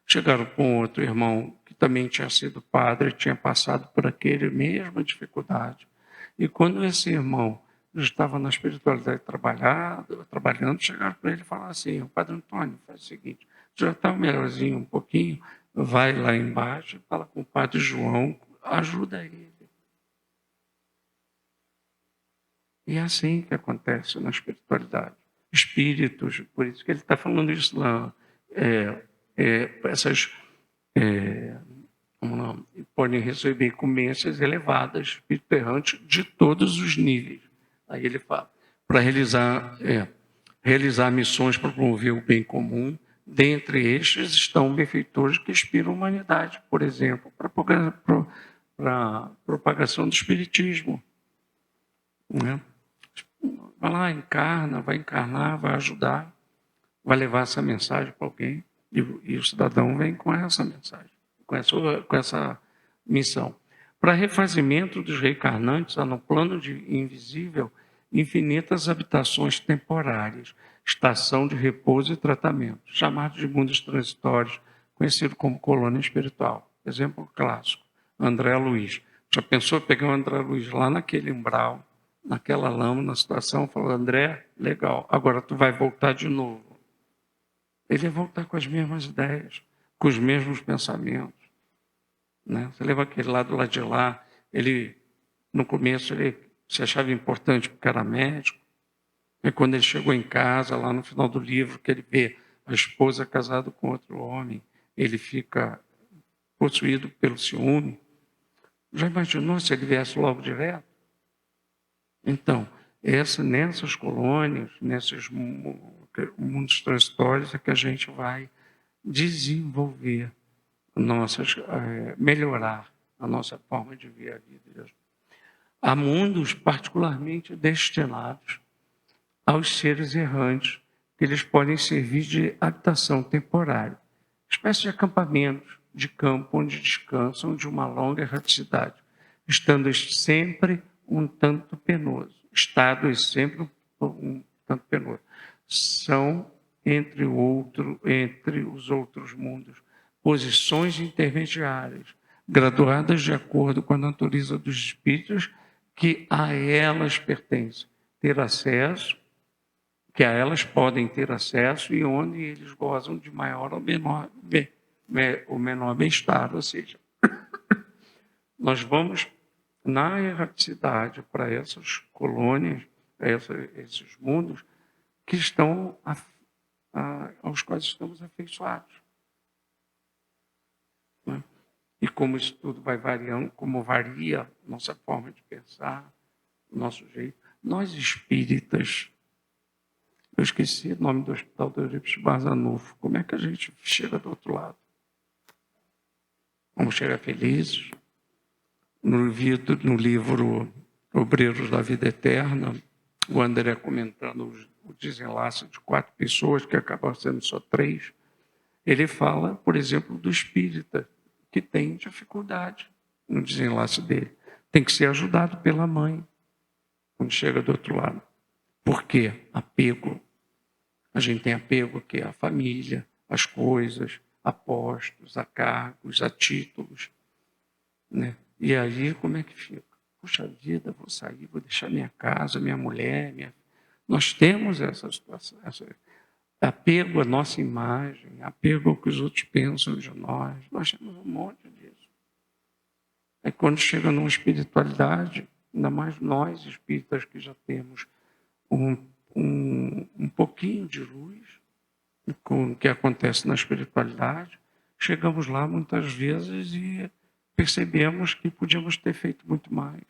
Chegaram com outro irmão que também tinha sido padre, tinha passado por aquele mesma dificuldade. E quando esse irmão já estava na espiritualidade trabalhando, chegaram para ele e falaram assim: o Padre Antônio, faz o seguinte, já está melhorzinho um pouquinho, vai lá embaixo, fala com o Padre João, ajuda ele. E é assim que acontece na espiritualidade. Espíritos, por isso que ele está falando isso lá. Essas podem receber incumbências elevadas, espírito errante de todos os níveis. Aí ele fala, para realizar missões para promover o bem comum, dentre estes estão benfeitores que inspiram a humanidade, por exemplo, para a propagação do espiritismo. Né? Vai lá, encarna, vai encarnar, vai ajudar, vai levar essa mensagem para alguém, e o cidadão vem com essa mensagem, com essa missão. Para refazimento dos reencarnantes, há no plano invisível infinitas habitações temporárias, estação de repouso e tratamento, chamados de mundos transitórios, conhecido como colônia espiritual. Exemplo clássico, André Luiz. Já pensou pegar o André Luiz lá naquele umbral, naquela lama, na situação, falou: André, legal, agora tu vai voltar de novo. Ele ia voltar com as mesmas ideias, com os mesmos pensamentos. Né? Você leva aquele lado lá de lá, ele, no começo, ele se achava importante porque era médico, e quando ele chegou em casa, lá no final do livro, que ele vê a esposa casada com outro homem, ele fica possuído pelo ciúme. Já imaginou se ele viesse logo direto? Então, nessas colônias, nesses mundos transitórios, é que a gente vai desenvolver melhorar a nossa forma de ver a vida. Há mundos particularmente destinados aos seres errantes, que eles podem servir de habitação temporária, espécie de acampamentos de campo onde descansam de uma longa erraticidade, estando sempre um tanto penoso. São, entre os outros mundos, posições intermediárias, graduadas de acordo com a natureza dos espíritos que a elas pertencem, que a elas podem ter acesso e onde eles gozam de maior ou menor bem-estar. Ou seja, nós vamos na erraticidade para essas colônias, esses mundos que estão aos quais estamos afeiçoados. Né? E como isso tudo vai variando, como varia nossa forma de pensar, o nosso jeito, nós espíritas, eu esqueci o nome do Hospital do Eurípides Barzanufo, como é que a gente chega do outro lado? Vamos chegar felizes? No livro Obreiros da Vida Eterna, o André comentando o desenlace de 4 pessoas, que acabam sendo só 3, ele fala, por exemplo, do espírita, que tem dificuldade no desenlace dele. Tem que ser ajudado pela mãe, quando chega do outro lado. Por quê? Apego. A gente tem apego que é a família, as coisas, a postos, a cargos, a títulos. Né? E aí, como é que fica? Puxa vida, vou sair, vou deixar minha casa, minha mulher. Nós temos essa situação, apego à nossa imagem, apego ao que os outros pensam de nós. Nós temos um monte disso. É quando chega numa espiritualidade, ainda mais nós espíritas que já temos um pouquinho de luz com o que acontece na espiritualidade, chegamos lá muitas vezes e percebemos que podíamos ter feito muito mais.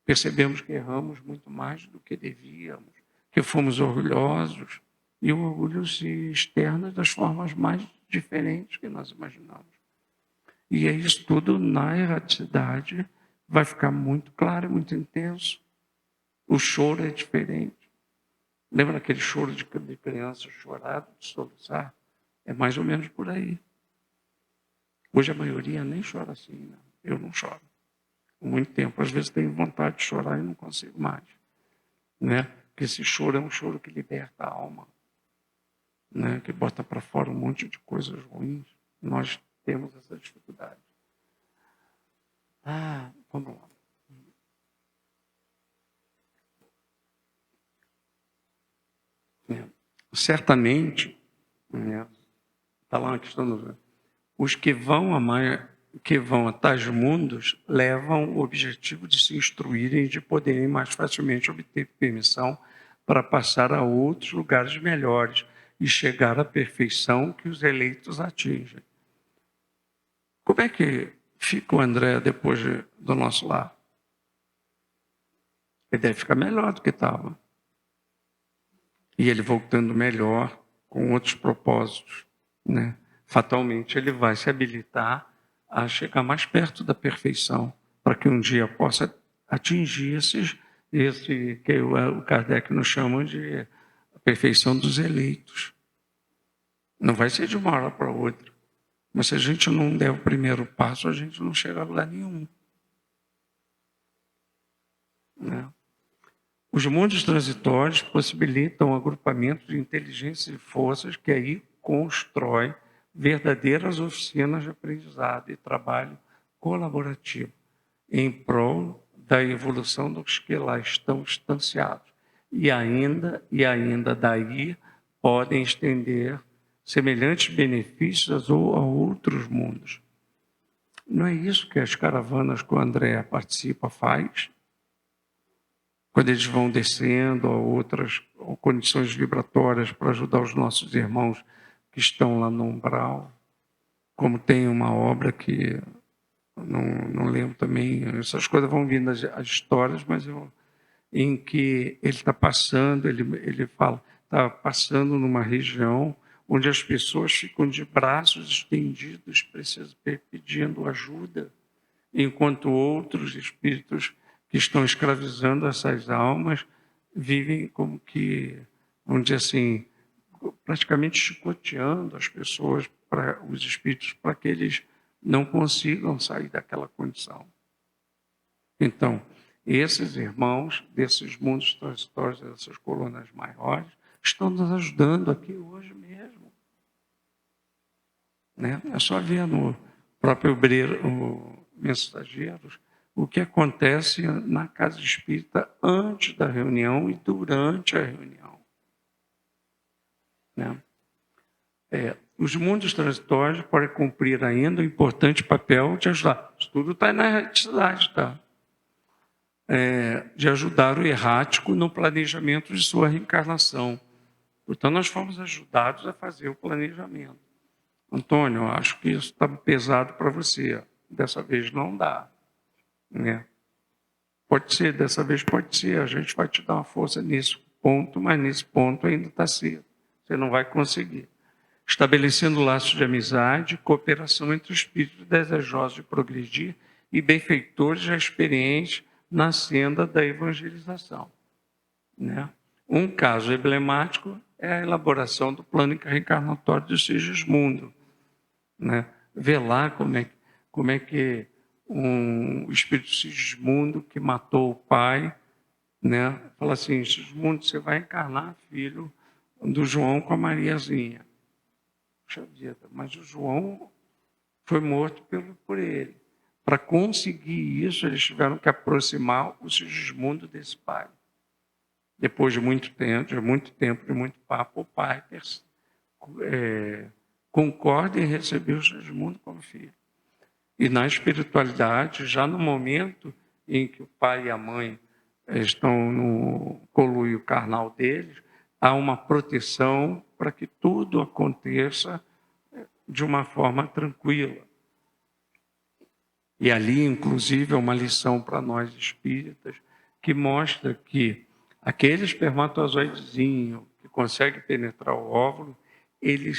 Percebemos que erramos muito mais do que devíamos, que fomos orgulhosos, e o orgulho se externa das formas mais diferentes que nós imaginamos. E é isso tudo na erraticidade vai ficar muito claro, muito intenso. O choro é diferente. Lembra aquele choro de criança chorado, de soluçar? É mais ou menos por aí. Hoje a maioria nem chora assim, né? Eu não choro. Por muito tempo, às vezes tenho vontade de chorar e não consigo mais. Né? Porque esse choro é um choro que liberta a alma, né? Que bota para fora um monte de coisas ruins. Nós temos essa dificuldade. Vamos lá. certamente, né, está lá uma questão os que vão a tais mundos levam o objetivo de se instruírem e de poderem mais facilmente obter permissão para passar a outros lugares melhores e chegar à perfeição que os eleitos atingem. Como é que fica o André depois do nosso lar? Ele deve ficar melhor do que estava. E ele voltando melhor, com outros propósitos, né? Fatalmente ele vai se habilitar a chegar mais perto da perfeição, para que um dia possa atingir esse que o Kardec nos chama de a perfeição dos eleitos. Não vai ser de uma hora para outra. Mas se a gente não der o primeiro passo, a gente não chega a lugar nenhum. Né? Os mundos transitórios possibilitam o agrupamento de inteligências e forças que aí constrói verdadeiras oficinas de aprendizado e trabalho colaborativo em prol da evolução dos que lá estão estanciados. E ainda daí podem estender semelhantes benefícios a outros mundos. Não é isso que as caravanas que o André participa faz? Quando eles vão descendo a outras condições vibratórias para ajudar os nossos irmãos que estão lá no umbral. Como tem uma obra que não lembro também, essas coisas vão vindo as histórias, mas em que ele está passando, ele fala, está passando numa região onde as pessoas ficam de braços estendidos, pedindo ajuda, enquanto outros espíritos que estão escravizando essas almas vivem como que, vamos dizer assim, praticamente chicoteando as pessoas, os espíritos, para que eles não consigam sair daquela condição. Então, esses irmãos desses mundos transitórios, dessas colunas maiores, estão nos ajudando aqui hoje mesmo. Né? É só ver no próprio Mensageiros o que acontece na casa espírita antes da reunião e durante a reunião. Né? Os mundos transitórios podem cumprir ainda um importante papel de ajudar. Isso tudo está na erraticidade, tá? De ajudar o errático no planejamento de sua reencarnação. Portanto, nós fomos ajudados a fazer o planejamento. Antônio, eu acho que isso está pesado para você. Dessa vez não dá. Né? Pode ser, dessa vez pode ser. A gente vai te dar uma força nesse ponto, mas nesse ponto ainda está cedo. Você não vai conseguir. Estabelecendo laços de amizade e cooperação entre os espíritos desejosos de progredir e benfeitores já experientes na senda da evangelização. Né? Um caso emblemático é a elaboração do plano reencarnatório do Sigismundo. Né? Ver lá como é que o espírito Sigismundo, que matou o pai, né? Fala assim, Sigismundo, você vai encarnar filho do João com a Mariazinha. Puxa vida, mas o João foi morto por ele. Para conseguir isso, eles tiveram que aproximar o Sigismundo desse pai. Depois de muito tempo, de muito papo, o pai concorda em receber o Sigismundo como filho. E na espiritualidade, já no momento em que o pai e a mãe estão no conluio carnal deles, há uma proteção para que tudo aconteça de uma forma tranquila. E ali, inclusive, é uma lição para nós espíritas, que mostra que aquele espermatozoidezinho que consegue penetrar o óvulo, ele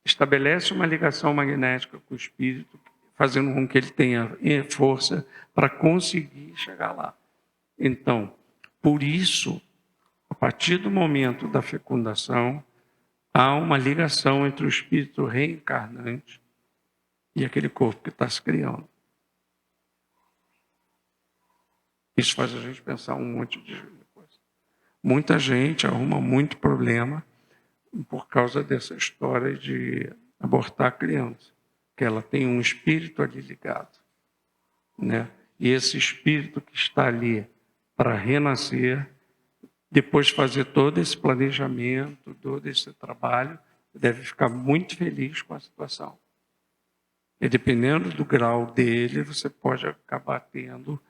estabelece uma ligação magnética com o espírito, fazendo com que ele tenha força para conseguir chegar lá. Então, por isso, a partir do momento da fecundação, há uma ligação entre o espírito reencarnante e aquele corpo que está se criando. Isso faz a gente pensar um monte de coisa. Muita gente arruma muito problema por causa dessa história de abortar a criança, que ela tem um espírito ali ligado, né? E esse espírito que está ali para renascer depois fazer todo esse planejamento, todo esse trabalho, deve ficar muito feliz com a situação. E dependendo do grau dele, você pode acabar tendo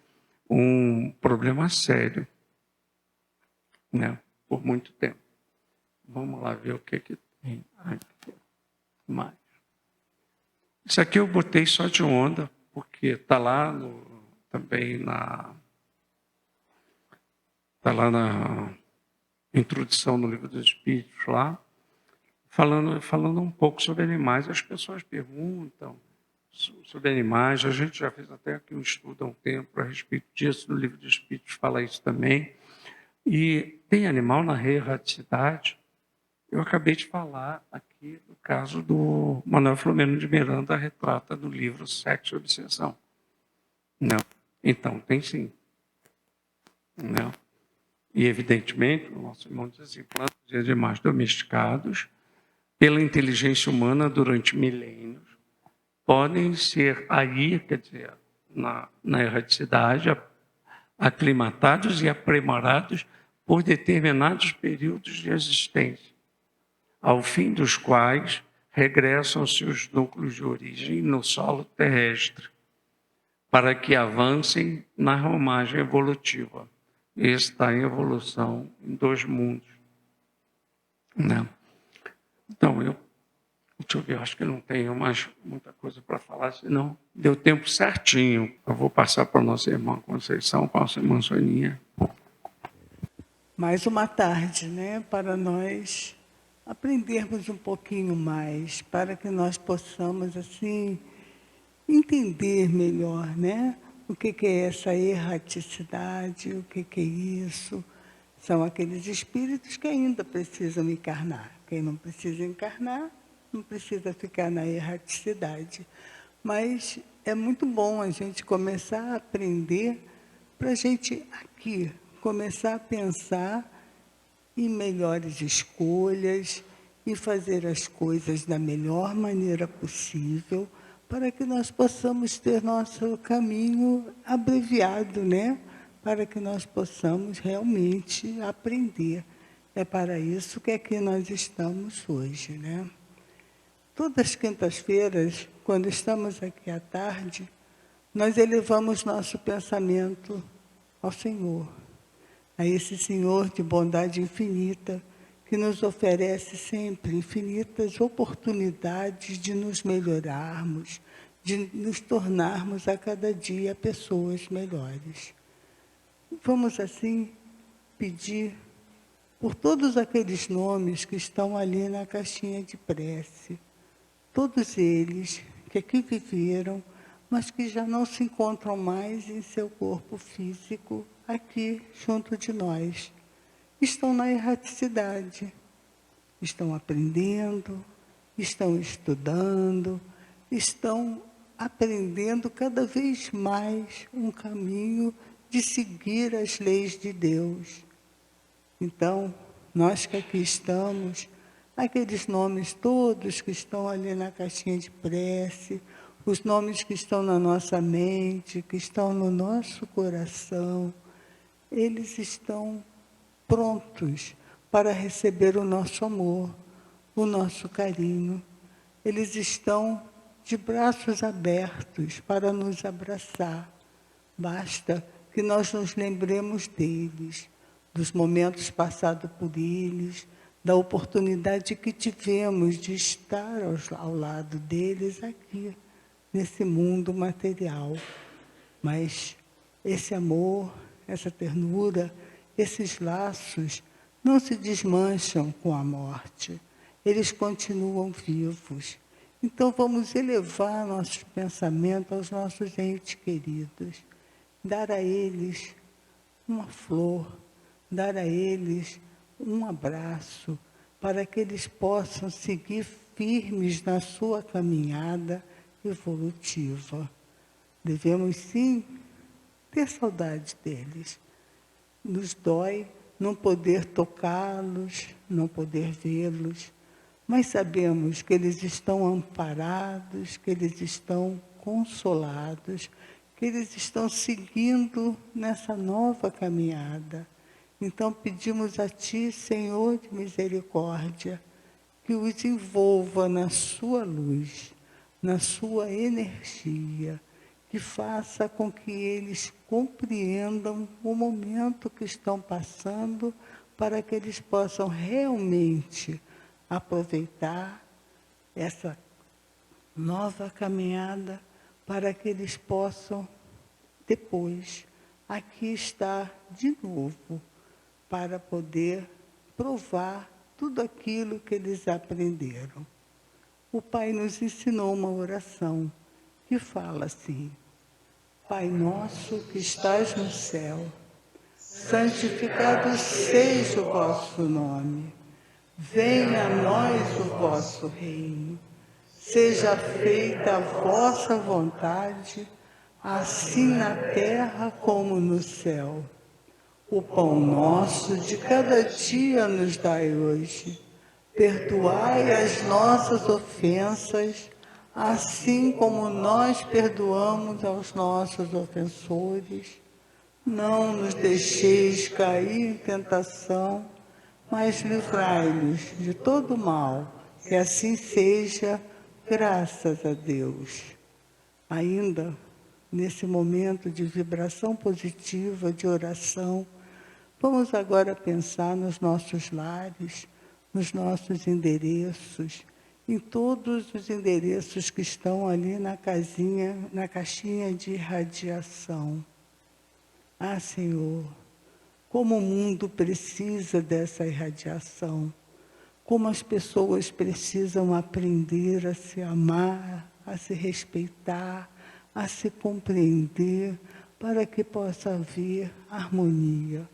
um problema sério, né? Por muito tempo. Vamos lá ver o que tem aqui mais. Isso aqui eu botei só de onda, porque está lá também está lá na introdução no Livro dos Espíritos, lá, falando um pouco sobre animais. As pessoas perguntam sobre animais, a gente já fez até aqui um estudo há um tempo a respeito disso, no Livro dos Espíritos fala isso também. E tem animal na erraticidade. Eu acabei de falar aqui do caso do Manuel Filomeno de Miranda, retrata no livro Sexo e Obsessão. Não. Então, tem sim. Não. E, evidentemente, o nosso irmão diz assim, plantas e animais domesticados, pela inteligência humana durante milênios, podem ser aí, quer dizer, na erraticidade, aclimatados e aprimorados por determinados períodos de existência, ao fim dos quais regressam seus núcleos de origem no solo terrestre, para que avancem na romagem evolutiva. E está em evolução em 2 mundos. Né? Então, deixa eu ver, acho que não tenho mais muita coisa para falar, senão deu tempo certinho. Eu vou passar para a nossa irmã Conceição, para a nossa irmã Soninha. Mais uma tarde, né, para nós aprendermos um pouquinho mais, para que nós possamos, assim, entender melhor, né, o que é essa erraticidade, o que é isso. São aqueles espíritos que ainda precisam encarnar. Quem não precisa encarnar, não precisa ficar na erraticidade. Mas é muito bom a gente começar a aprender para a gente aqui começar a pensar em melhores escolhas e fazer as coisas da melhor maneira possível para que nós possamos ter nosso caminho abreviado, né? Para que nós possamos realmente aprender. É para isso que aqui nós estamos hoje, né? Todas as quintas-feiras, quando estamos aqui à tarde, nós elevamos nosso pensamento ao Senhor, a esse Senhor de bondade infinita, que nos oferece sempre infinitas oportunidades de nos melhorarmos, de nos tornarmos a cada dia pessoas melhores. Vamos, assim, pedir por todos aqueles nomes que estão ali na caixinha de prece, todos eles que aqui viveram, mas que já não se encontram mais em seu corpo físico, aqui junto de nós. Estão na erraticidade, estão aprendendo, estão estudando, estão aprendendo cada vez mais um caminho de seguir as leis de Deus. Então, nós que aqui estamos, aqueles nomes todos que estão ali na caixinha de prece, os nomes que estão na nossa mente, que estão no nosso coração, eles estão prontos para receber o nosso amor, o nosso carinho. Eles estão de braços abertos para nos abraçar. Basta que nós nos lembremos deles, dos momentos passados por eles, da oportunidade que tivemos de estar ao lado deles aqui, nesse mundo material. Mas esse amor, essa ternura, esses laços não se desmancham com a morte. Eles continuam vivos. Então vamos elevar nossos pensamentos aos nossos entes queridos, dar a eles uma flor, dar a eles um abraço, para que eles possam seguir firmes na sua caminhada evolutiva. Devemos, sim, ter saudade deles. Nos dói não poder tocá-los, não poder vê-los, mas sabemos que eles estão amparados, que eles estão consolados, que eles estão seguindo nessa nova caminhada. Então pedimos a Ti, Senhor de misericórdia, que os envolva na sua luz, na sua energia, que faça com que eles compreendam o momento que estão passando, para que eles possam realmente aproveitar essa nova caminhada, para que eles possam depois aqui estar de novo, para poder provar tudo aquilo que eles aprenderam. O Pai nos ensinou uma oração que fala assim: Pai nosso que estás no céu, santificado seja o vosso nome. Venha a nós o vosso reino. Seja feita a vossa vontade, assim na terra como no céu. O pão nosso de cada dia nos dai hoje. Perdoai as nossas ofensas, assim como nós perdoamos aos nossos ofensores. Não nos deixeis cair em tentação, mas livrai-nos de todo mal. Que assim seja, graças a Deus. Ainda nesse momento de vibração positiva, de oração, vamos agora pensar nos nossos lares, nos nossos endereços, em todos os endereços que estão ali na casinha, na caixinha de radiação. Ah, Senhor, como o mundo precisa dessa irradiação, como as pessoas precisam aprender a se amar, a se respeitar, a se compreender, para que possa haver harmonia.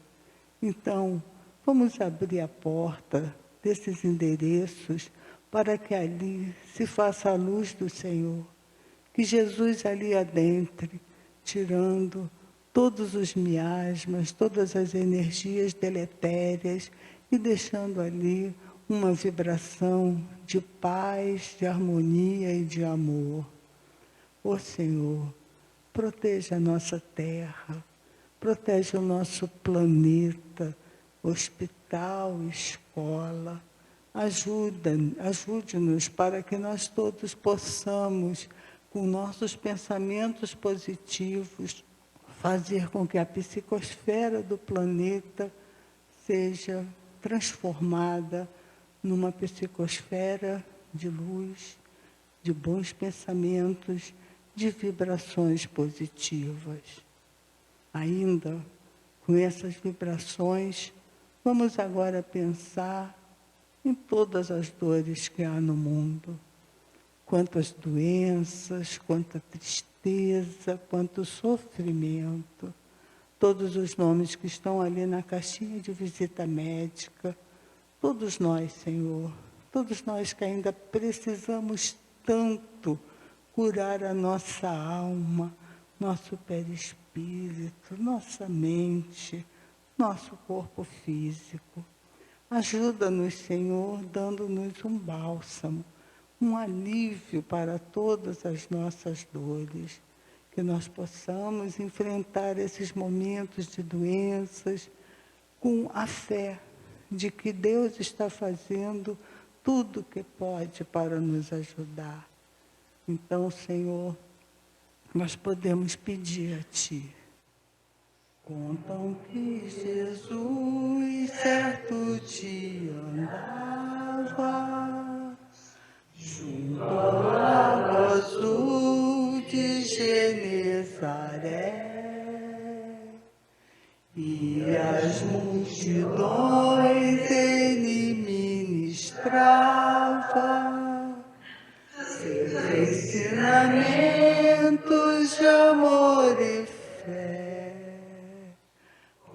Então, vamos abrir a porta desses endereços para que ali se faça a luz do Senhor, que Jesus ali adentre, tirando todos os miasmas, todas as energias deletérias e deixando ali uma vibração de paz, de harmonia e de amor. Ó Senhor, proteja a nossa terra, protege o nosso planeta, hospital, escola. Ajude-nos para que nós todos possamos, com nossos pensamentos positivos, fazer com que a psicosfera do planeta seja transformada numa psicosfera de luz, de bons pensamentos, de vibrações positivas. Ainda com essas vibrações, vamos agora pensar em todas as dores que há no mundo. Quantas doenças, quanta tristeza, quanto sofrimento. Todos os nomes que estão ali na caixinha de visita médica. Todos nós, Senhor, todos nós que ainda precisamos tanto curar a nossa alma, nosso perispírito, nossa mente, nosso corpo físico. Ajuda-nos, Senhor, dando-nos um bálsamo, um alívio para todas as nossas dores, que nós possamos enfrentar esses momentos de doenças com a fé de que Deus está fazendo tudo o que pode para nos ajudar. Então, Senhor, nós podemos pedir a Ti. Contam que Jesus certo dia andava junto ao lago azul de Genezaré, e as multidões ele ministrava seus ensinamentos de amor e fé.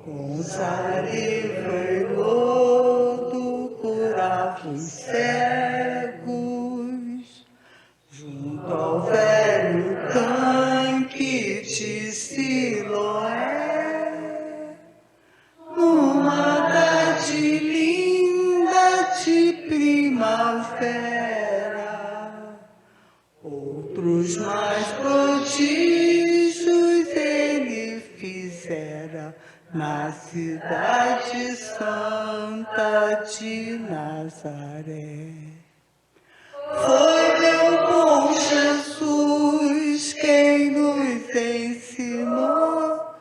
Com saliva e lodo curava os cegos, junto ao velho tanque de Siloé, numa tarde linda de primavera. Outros mais prodígios ele fizera na na cidade santa de Nazaré. Foi meu bom Jesus quem nos ensinou,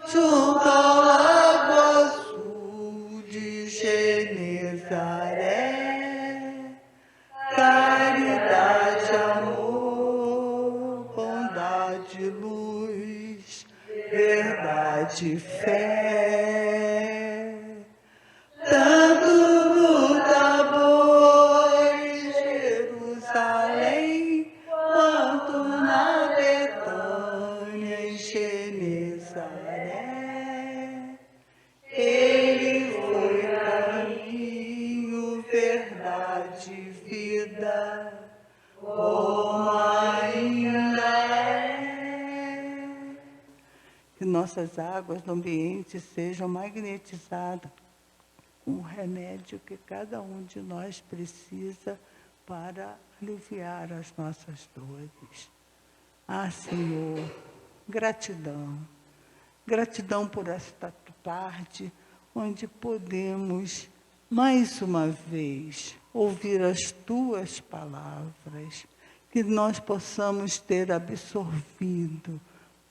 junto ao lago azul de Genezaré. Caridade, amor, bondade, luz, verdade, fé. Tanto no Tabor, Jerusalém, quanto na Betânia, em Genezaré. Ele foi caminho, verdade, vida, como ainda é. Que nossas águas no ambiente sejam magnetizadas com o remédio que cada um de nós precisa para aliviar as nossas dores. Ah, Senhor, gratidão. Gratidão por esta tarde, onde podemos, mais uma vez, ouvir as Tuas palavras, que nós possamos ter absorvido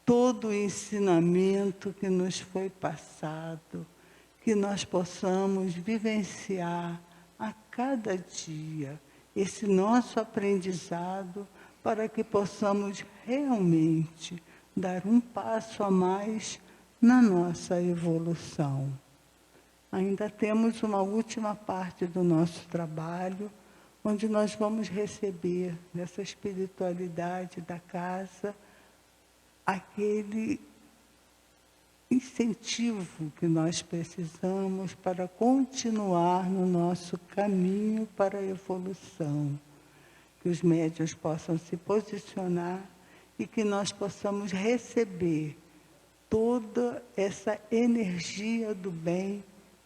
todo o ensinamento que nos foi passado, que nós possamos vivenciar a cada dia esse nosso aprendizado, para que possamos realmente dar um passo a mais na nossa evolução. Ainda temos uma última parte do nosso trabalho, onde nós vamos receber nessa espiritualidade da casa aquele incentivo que nós precisamos para continuar no nosso caminho para a evolução. Que os médiuns possam se posicionar e que nós possamos receber toda essa energia do bem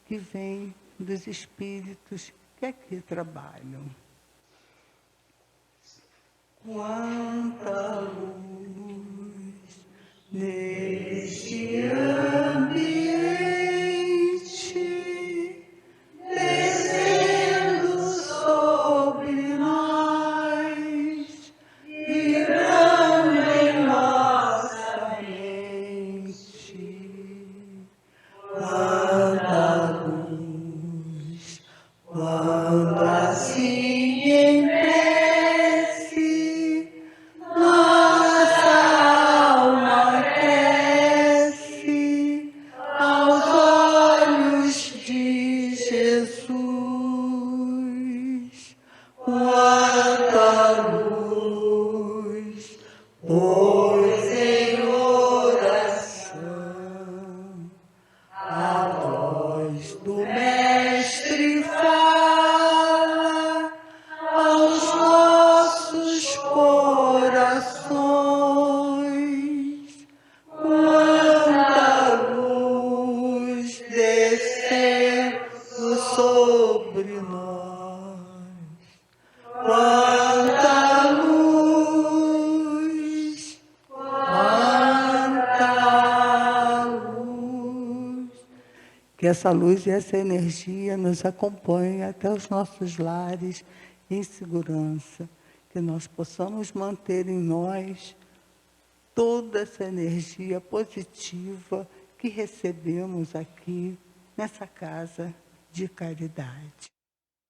que vem dos espíritos que aqui trabalham. Quanta luz neste ambiente, descendo sobre nós, vibrando em nossa mente. Quanta luz, quando assim em prece, nossa alma cresce aos olhos de Jesus. Quanta luz, pois em oração a voz do Mestre fala aos nossos corações. Quanta luz descendo sobre nós. Quanta luz, quanta luz. Que essa luz e essa energia nos acompanhem até os nossos lares em segurança. Que nós possamos manter em nós toda essa energia positiva que recebemos aqui nessa casa de caridade.